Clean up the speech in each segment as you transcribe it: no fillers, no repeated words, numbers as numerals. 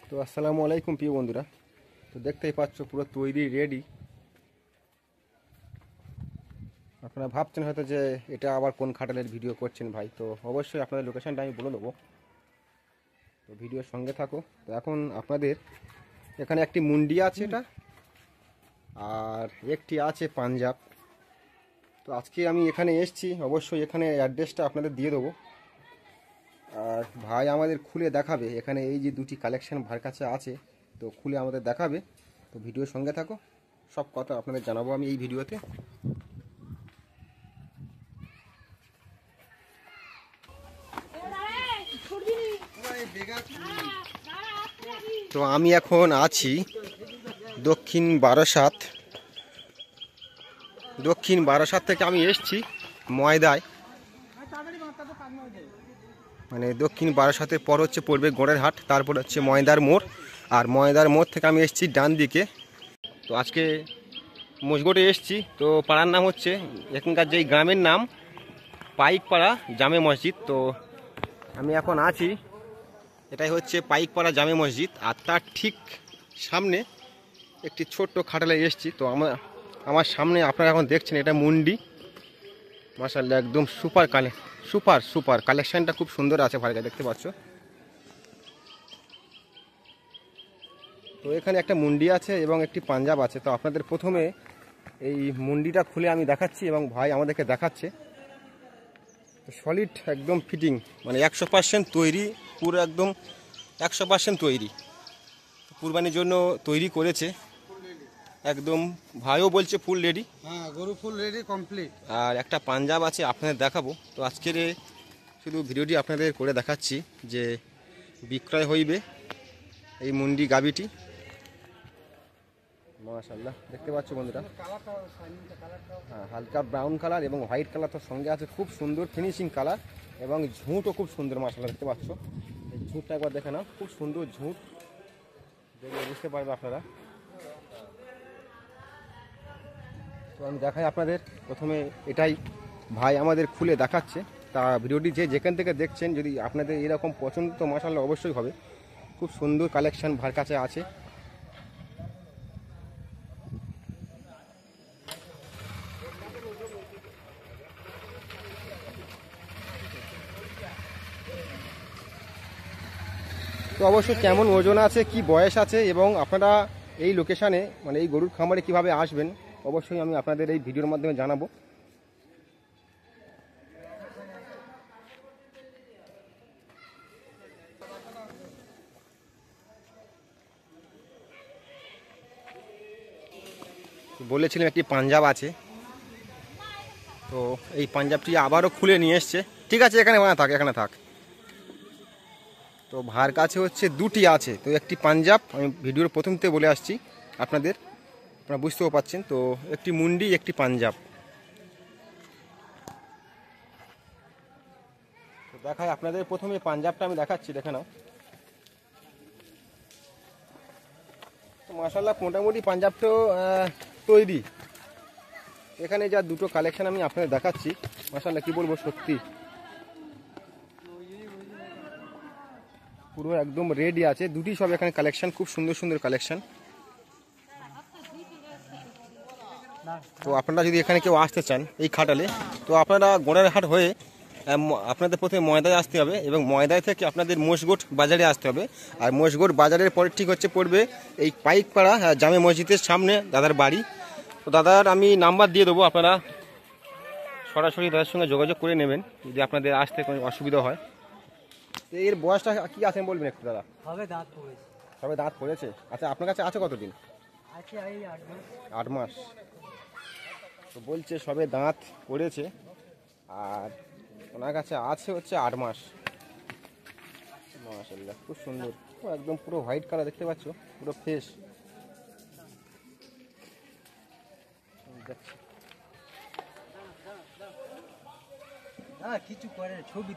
তো আসসালামু আলাইকুম প্রিয় বন্ধুরা। তো দেখতেই পাচ্ছ পুরো তৈরি রেডি। আপনারা ভাবছেন হয়তো যে এটা আবার কোন খাটালের ভিডিও করছেন ভাই, তো অবশ্যই আপনাদের লোকেশনটা আমি বলে দেবো, তো ভিডিওর সঙ্গে থাকো। তো এখন আপনাদের এখানে একটি মুন্ডি আছে এটা, আর একটি আছে পাঞ্জাব। তো আজকে আমি এখানে এসেছি, অবশ্যই এখানে অ্যাড্রেসটা আপনাদের দিয়ে দেবো। আর ভাই আমাদের খুলে দেখাবে এখানে এই যে দুটি কালেকশন ভাইয়ের কাছে আছে, তো খুলে আমাদের দেখাবে। তো ভিডিওর সঙ্গে থাকো, সব কথা আপনাদের জানাবো আমি এই ভিডিওতে। তো আমি এখন আছি দক্ষিণ বারাসাত থেকে আমি এসেছি ময়দায়, মানে দক্ষিণ বারাসাতের পর হচ্ছে পড়বে গোড়ের হাট, তারপর হচ্ছে ময়দার মোড়। আর ময়দার মোড় থেকে আমি এসেছি ডান দিকে। তো আজকে মসগোটে এসেছি, তো পাড়ার নাম হচ্ছে, এখানকার যেই গ্রামের নাম পাইকপাড়া জামে মসজিদ। তো আমি এখন আছি, এটাই হচ্ছে পাইকপাড়া জামে মসজিদ। আর তার ঠিক সামনে একটি ছোট্ট খাটালে এসেছি। তো আমার সামনে আপনারা এখন দেখছেন এটা মুন্ডি। মাশাআল্লাহ একদম সুপার কালেকশনটা খুব সুন্দর আছে ভাইরা, দেখতে পাচ্ছ। তো এখানে একটা মুন্ডি আছে এবং একটি পাঞ্জাব আছে। তো আপনাদের প্রথমে এই মুন্ডিটা খুলে আমি দেখাচ্ছি এবং ভাই আমাদেরকে দেখাচ্ছে। তো সলিড একদম ফিটিং, মানে 100% তৈরি, পুরো একদম 100% তৈরি, কুরবানির জন্য তৈরি করেছে একদম। ভাইও বলছে ফুল রেডি, হ্যাঁ গরু ফুল রেডি কমপ্লিট। আর একটা পাঞ্জাব আছে আপনাদের দেখাবো। তো আজকের শুধু ভিডিওটি আপনাদের করে দেখাচ্ছি যে বিক্রয় হইবে এই মুন্ডি গাবিটি। মাশাআল্লাহ দেখতে পাচ্ছ বন্ধুরা, হ্যাঁ হালকা ব্রাউন কালার এবং হোয়াইট কালার তো সঙ্গে আছে, খুব সুন্দর ফিনিশিং কালার, এবং ঝুঁটও খুব সুন্দর। মাশাআল্লাহ দেখতে পাচ্ছ, এই ঝুঁটটা একবার দেখে নাও, খুব সুন্দর ঝুঁট, দেখলে বুঝতে পারবে আপনারা। তো আমি দেখাই আপনাদের প্রথমে, এটাই ভাই আমাদের খুলে দেখাচ্ছে। তা ভিডিওটি যেখান থেকে দেখছেন, যদি আপনাদের এরকম পছন্দ তো মাশাআল্লাহ অবশ্যই হবে। খুব সুন্দর কালেকশন ভাইয়ের কাছে আছে। তো অবশ্যই কেমন ওজন আছে, কি বয়স আছে, এবং আপনারা এই লোকেশানে মানে এই গরুর খামারে কিভাবে আসবেন, অবশ্যই আমি আপনাদের এই ভিডিওর মাধ্যমে জানাবো। বলেছিলাম একটি পাঞ্জাব আছে, তো এই পাঞ্জাবটি আবারও খুলে নিয়ে এসছে। ঠিক আছে, এখানে থাক। তো ভাইয়ের কাছে হচ্ছে দুটি আছে, তো একটি পাঞ্জাব, আমি ভিডিওর প্রথম থেকে বলে আসছি আপনারা বুঝতেও পাচ্ছেন। তো একটি মুন্ডি, একটি পাঞ্জাব। তো দেখাই আপনাদের প্রথমে পাঞ্জাবটা আমি দেখাচ্ছি, দেখে নাও। তো মাশাআল্লাহ মোটামুটি পাঞ্জাবটাও তৈরি। এখানে যা দুটো কালেকশন আমি আপনাদের দেখাচ্ছি, মাশাআল্লাহ কি বলবো, সত্যি পুরো একদম রেডি আছে দুটি, সব এখানে কালেকশন, খুব সুন্দর কালেকশন। তো আপনারা যদি এখানে কেউ আসতে চান এই খাটালে, তো আপনারা গোড়ার হাট হয়ে আপনাদের প্রথমে ময়দায় আসতে হবে, এবং ময়দায় থেকে আপনাদের মোষগোট বাজারে আসতে হবে। আর মোষগোট বাজারের পরে ঠিক হচ্ছে পড়বে এই পাইকপাড়া জামে মসজিদের সামনে দাদার বাড়ি। তো দাদার আমি নাম্বার দিয়ে দেবো, আপনারা সরাসরি দাদার সঙ্গে যোগাযোগ করে নেবেন যদি আপনাদের আসতে কোনো অসুবিধা হয়। তো এর বয়সটা কি আছে বলবেন একটু দাদা? সবে দাঁত পড়েছে। আচ্ছা, আপনার কাছে আছে কতদিন? 8 মাস। তো বলছে সবে দাঁত পড়েছে, আর ওনার কাছে আছে হচ্ছে 8 মাস। মাশাআল্লাহ খুব সুন্দর, একদম পুরো হোয়াইট কালার, দেখতে পাচ্ছ, পুরো ফ্রেশ। কিছু করে ছবি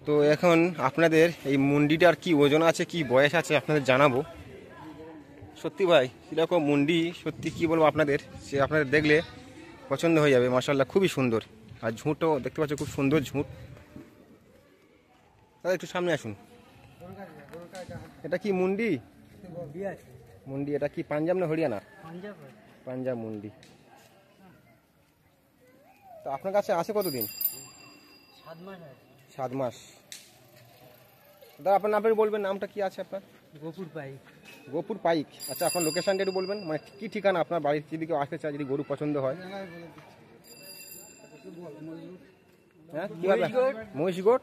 তো এখন আপনাদের এই মুন্ডিটার কি ওজন আছে, কি বয়স আছে আপনাদের জানাবো। সত্যি ভাই এরকম মুন্ডি, সত্যি কি বলবো আপনাদের, সে আপনাদের দেখলে পছন্দ হয়ে যাবে। মাশাআল্লাহ খুবই সুন্দর। আর ঝুঁটও দেখতে পাচ্ছ, খুব সুন্দর ঝুঁট। দাদা একটু সামনে আসুন। এটা কি মুন্ডি? মুন্ডি। এটা কি পাঞ্জাব না হরিয়ানা? পাঞ্জাব মুন্ডি। তো আপনার কাছে আছে কতদিন? 7 মাস। দাদা আপনার নামটা বলবেন, নামটা কি আছে আপনার? গোপুর পাইক। গোপুর পাইক। আচ্ছা, আপনার লোকেশনটা একটু বলবেন, মানে কি ঠিকানা আপনার বাড়ির, যদি কেউ আসতে চায়, যদি গরু পছন্দ হয়? হ্যাঁ, কিভাবে? মহিষগোট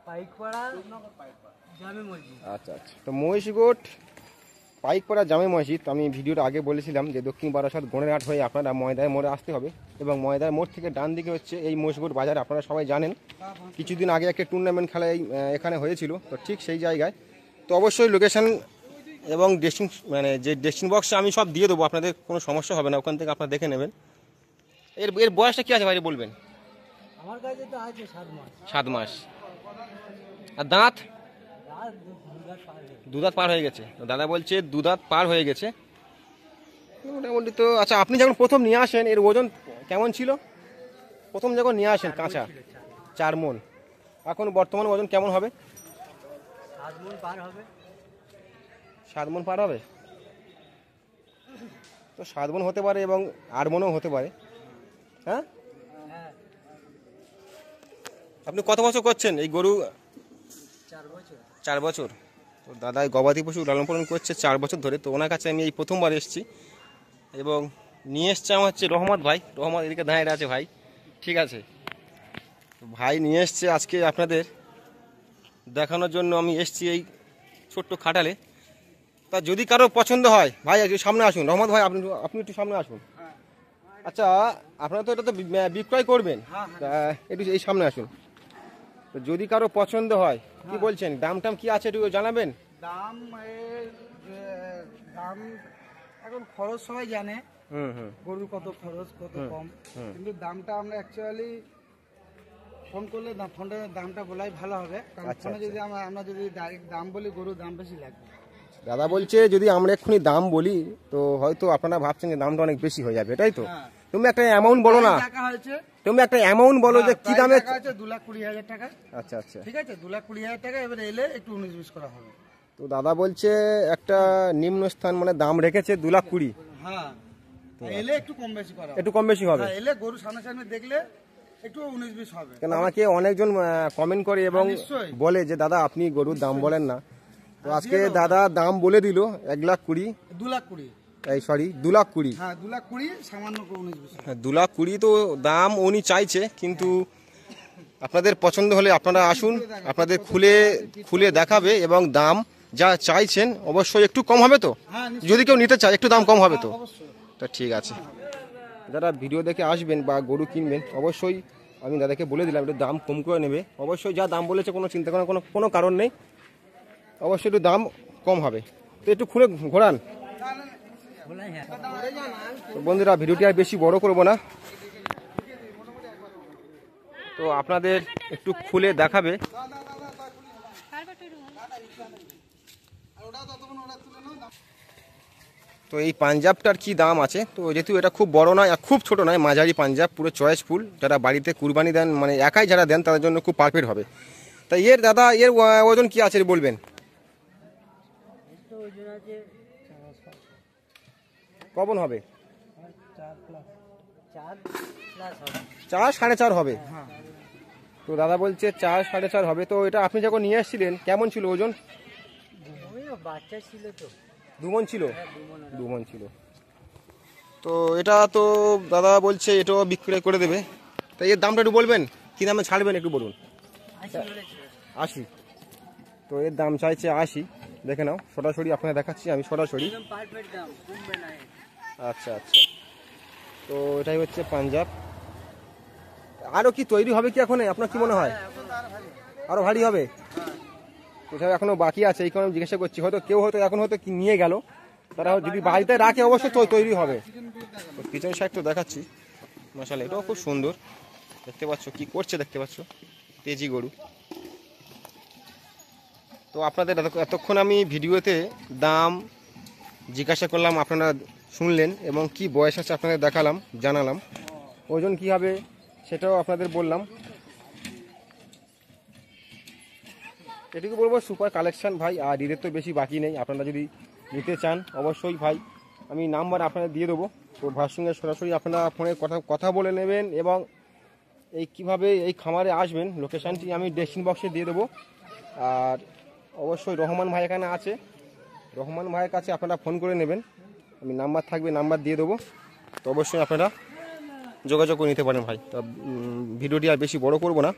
পাইকপাড়া জামে মসজিদ। আচ্ছা আচ্ছা। তো মহিষগোট পাইকপাড়া জামে মসজিদ। আমি ভিডিওটা আগে বলেছিলাম যে দক্ষিণ বারাসাত গণেরহাট হয়ে আপনারা ময়দায় মোড়ে আসতে হবে, এবং ময়দার মোড় থেকে ডান দিকে হচ্ছে এই মহিষগোট বাজার। আপনারা সবাই জানেন কিছুদিন আগে একটা টুর্নামেন্ট খেলা এখানে হয়েছিল, তো ঠিক সেই জায়গায়। তো অবশ্যই লোকেশন এবং মানে যে ডেস্টিন বক্সে আমি সব দিয়ে দেবো, আপনাদের কোনো সমস্যা হবে না, ওখান থেকে আপনারা দেখে নেবেন। এর এর বয়সটা কী আছে ভাই বলবেন? আমার কাছে তো আছে 7 মাস। 7 মাস। আর দাঁত? রাত 2 দুধাত পার হয়ে গেছে। তো দাদা বলছে দুধাত পার হয়ে গেছে মোটামুটি। তো আচ্ছা, আপনি যখন প্রথম নিয়ে আসেন এর ওজন কেমন ছিল? প্রথম যখন নিয়ে আসেন কাঁচা 4 মণ, এখন বর্তমান ওজন কেমন হবে? 7 মণ পার হবে। 7 মণ পার হবে। তো 7 মণ হতে পারে এবং 8 মণও হতে পারে। হ্যাঁ, হ্যাঁ। আপনি কত বছর করছেন এই গরু? 4 বছর। 4 বছর। তো দাদা গবাদি পশু লালন পালন করছে 4 বছর ধরে। তো ওনার কাছে আমি এই প্রথমবার এসেছি, এবং নিয়ে এসছে আমার হচ্ছে রহমত ভাই। রহমত এদিকে দাঁড়িয়ে আছে ভাই, ঠিক আছে? তো ভাই নিয়ে এসছে আজকে আপনাদের দেখানোর জন্য আমি এসছি এই ছোট্ট খাটালে। তা যদি কারো পছন্দ হয়, ভাই একটু সামনে আসুন। রহমত ভাই আপনি একটু সামনে আসুন। আচ্ছা, আপনারা তো এটা তো বিক্রয় করবেন, তা একটু এই সামনে আসুন। তো যদি কারো পছন্দ হয়, কি বলছেন, দাম টাম কি আছে একটু জানাবেন? দাম দাম এখন খরচ সবাই জানে, গরুর কত খরচ কত কম, কিন্তু দামটা আমরা অ্যাকচুয়ালি ফোন করলে ফোনে দামটা বলাই ভালো হবে, কারণ ফোনে যদি আমরা যদি ডাইরেক্ট দাম বলি গরুর দাম বেশি লাগবে। দাদা বলছে যদি আমরা এক্ষুনি দাম বলি তো হয়তো আপনারা ভাবছেন যে দামটা অনেক বেশি হয়ে যাবে, তাই তো? তুমি একটা অ্যামাউন্ট বলো না, তুমি একটা অ্যামাউন্ট বলো যে কি দামে? 2,20,000 টাকা। আচ্ছা আচ্ছা, ঠিক আছে, 2,20,000 টাকা। এবারে এলে একটু 19-20 করা হবে। তো দাদা বলছে একটা নিম্ন স্থান মানে দাম রেখেছে 2,20,000। হ্যাঁ, এলে একটু কম বেশি করা হবে। একটু কম বেশি হবে। এলে গরু সামনে দেখলে একটু 19-20 হবে। কেন আমাকে অনেকজন কমেন্ট করে এবং বলে যে দাদা আপনি গরুর দাম বলেন না। তো আজকে দাদা দাম বলে দিল 1,20,000। 2,20,000। এই সরি 2,20,000। হ্যাঁ, 2,20,000 সামান্য 19-20। হ্যাঁ, 2,20,000 তো দাম উনি চাইছে, কিন্তু আপনাদের পছন্দ হলে আপনারা আসুন, আপনাদের খুলে দেখাবে, এবং দাম যা চাইছেন অবশ্যই একটু কম হবে তো? যদি কেউ নিতে চায় একটু দাম কম হবে তো? তো ঠিক আছে, যারা ভিডিও দেখে আসবেন বা গরু কিনবেন অবশ্যই আমি দাদাকে বলে দিলাম একটু দাম কম করে নেবে। অবশ্যই যা দাম বলেছে কোনো চিন্তা করার কোনো কারণ নেই, অবশ্যই একটু দাম কম হবে। তো একটু খুলে ঘোরান। তো বন্ধুরা ভিডিওটি আর বেশি বড় করব না, তো আপনাদের একটু খুলে দেখাবে। তো এই পাঞ্জাবটার কি দাম আছে? তো যেহেতু এটা খুব বড় নয় আর খুব ছোট নয়, মাঝারি পাঞ্জাব, পুরো চয়েসফুল, যারা বাড়িতে কুরবানি দেন মানে একাই যারা দেন তাদের জন্য খুব পারফেক্ট হবে। তাই এর দাদা এর ওজন কি আছে বলবেন? কখন হবে? 4 4.5 হবে। তো দাদা বলছে 4 4.5 হবে। তো এটা আপনি যখন নিয়ে এসেছিলেন কেমন ছিল ওজন? বাচ্চা ছিল তো 2 মণ ছিল। 2 মণ ছিল। তো এটা তো দাদা বলছে এটাও বিক্রয় করে দেবে। তাই এর দামটা একটু বলবেন, কি দামে ছাড়বেন একটু বলুন। 80। তো এর দাম চাইছে 80। দেখে নাও, সরাসরি আপনাকে দেখাচ্ছি আমি সরাসরি। আচ্ছা আচ্ছা, তো এটাই হচ্ছে পাঞ্জাব। আরও কি তৈরি হবে কি এখন, আপনার কি মনে হয়? আরও ভারী হবে? কোথাও এখনো বাকি আছে, এই কারণে জিজ্ঞাসা করছি। হয়তো কেউ এখন কি নিয়ে গেল, তারা যদি বাড়িতে রাখে অবশ্যই তৈরি হবে। পিছনের সাইড তো দেখাচ্ছি, মাশাআল্লাহ এটাও খুব সুন্দর। দেখতে পাচ্ছ কি করছে, দেখতে পাচ্ছ তেজি গরু। তো আপনাদের এতক্ষণ আমি ভিডিওতে দাম জিজ্ঞাসা করলাম, আপনারা শুনলেন, এবং কি বয়স আছে আপনাদের দেখালাম, জানালাম। ওজন কি হবে সেটাও আপনাদের বললাম। এটুকু বলবো সুপার কালেকশন ভাই, আর ঈদের তো বেশি বাকি নেই। আপনারা যদি নিতে চান অবশ্যই ভাই আমি নাম্বার আপনাদের দিয়ে দেবো, তো ভাইয়ের সঙ্গে সরাসরি আপনারা ফোনে কথা বলে নেবেন। এবং এই কিভাবে এই খামারে আসবেন লোকেশানটি আমি ডেসক্রিপশন বক্সে দিয়ে দেবো। আর অবশ্যই রহমান ভাই এখানে আছে, রহমান ভাইয়ের কাছে আপনারা ফোন করে নেবেন, আমি নাম্বার থাকবে নাম্বার দিয়ে দেবো, তো অবশ্যই আপনারা যোগাযোগ করে নিতে পারেন ভাই। তো ভিডিওটি আর বেশি বড় করব না।